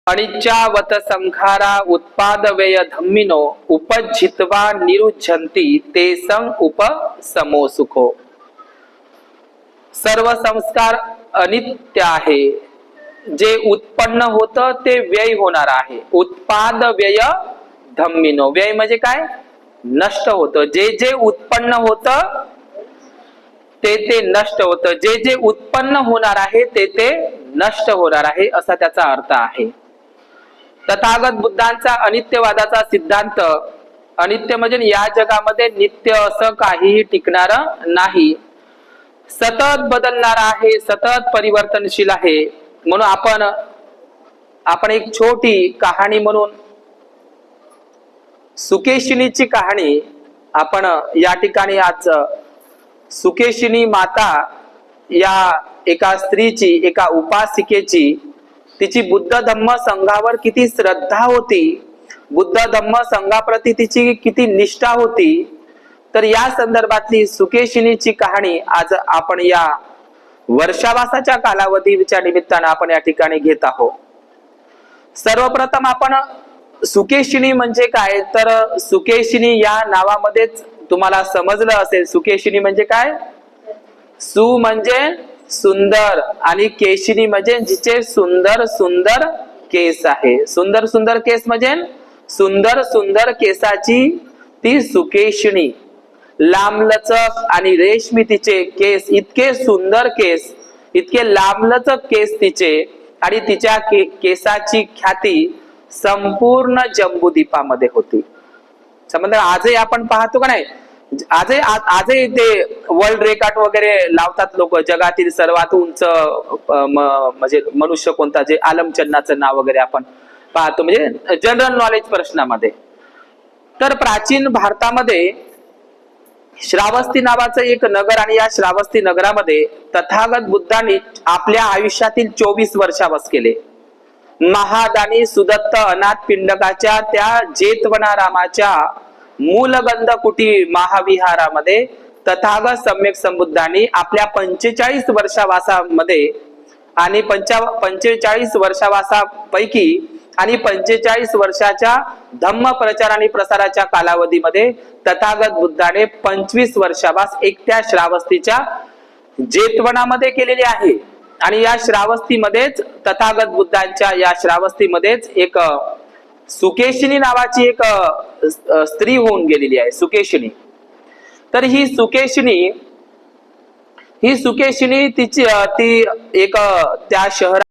अनिच्चावत संखारा उत्पादवेय धम्मिनो उपजित्वा निरुच्छन्ति तेसं उपसमो सुखो। सर्व संस्कार अनित्य आहे, जे उत्पन्न होतं ते व्यय होणार आहे। उत्पाद व्यय धम्मिनो, व्यय म्हणजे काय? नष्ट होतं। जे जे उत्पन्न होतं ते ते नष्ट होतं, जे जे उत्पन्न होणार आहे ते ते नष्ट होणार आहे, असा त्याचा अर्थ आहे। तथागत बुद्धांचा अनित्यवादाचा सिद्धांत, अनित्य म्हणजे या जगामध्ये नित्य असं काहीही टिकणार नाही, सतत बदलणार आहे, सतत परिवर्तनशील आहे। म्हणून आपण एक छोटी कहाणी म्हणून सुकेशिनीची कहाणी आपण या ठिकाणी आज सुकेशिनी माता या एका स्त्रीची, एका उपासिकेची, तिची बुद्ध धम्म संघावर किती श्रद्धा होती, बुद्ध धम्म संघाप्रती तिची किती निष्ठा होती, तर या संदर्भातली सुकेशिनीची कहाणी आज आपण या वर्षावासाच्या कालावधीच्या निमित्तानं आपण या ठिकाणी घेत आहोत। सर्वप्रथम आपण सुकेशिनी म्हणजे काय, तर सुकेशिनी या नावामध्येच तुम्हाला समजलं असेल सुकेशिनी म्हणजे काय। सु म्हणजे सुंदर आणि केशिनी म्हणजे जिचे सुंदर सुंदर केस आहे। सुंदर सुंदर केस म्हणजे सुंदर सुंदर केसाची ती सुकेशिनी, लांबलचक आणि रेशमी तिचे केस, इतके सुंदर केस, इतके लांबलचक केस तिचे, आणि तिच्या केसाची ख्याती संपूर्ण जम्बूद्वीपामध्ये होती। समजा आजही आपण पाहतो का नाही, आजही ते वर्ल्ड रेकॉर्ड वगैरे लावतात लोक, जगातील सर्वात उंच म्हणजे मनुष्य कोणता, जे आलमचंदाचं नाव वगैरे आपण पाहतो, म्हणजे जनरल नॉलेज प्रश्नामध्ये। तर प्राचीन भारतामध्ये श्रावस्ती नावाचं एक नगर, आणि या श्रावस्ती नगरामध्ये तथागत बुद्धांनी आपल्या आयुष्यातील 24 वर्षावास केले। महादानी सुदत्त अनाथ पिंडकाच्या त्या जेतवनारामाच्या मूलगंध कुटी महाविहारामध्ये तथागत सम्यक संबुद्धांनी आपल्या 45 वर्षावासामध्ये आणि 45 वर्षावासापैकी आणि 45 वर्षाच्या धम्म प्रचार आणि प्रसाराच्या कालावधीमध्ये तथागत बुद्धाने 25 वर्षावास एकट्या श्रावस्तीच्या जेतवनामध्ये केलेली आहे। आणि या श्रावस्तीमध्येच तथागत बुद्धांच्या या श्रावस्तीमध्येच एक सुकेशिनी नावाची एक स्त्री होऊन गेलेली आहे, सुकेशिनी। तर ही सुकेशिनी ती एक त्या शहरात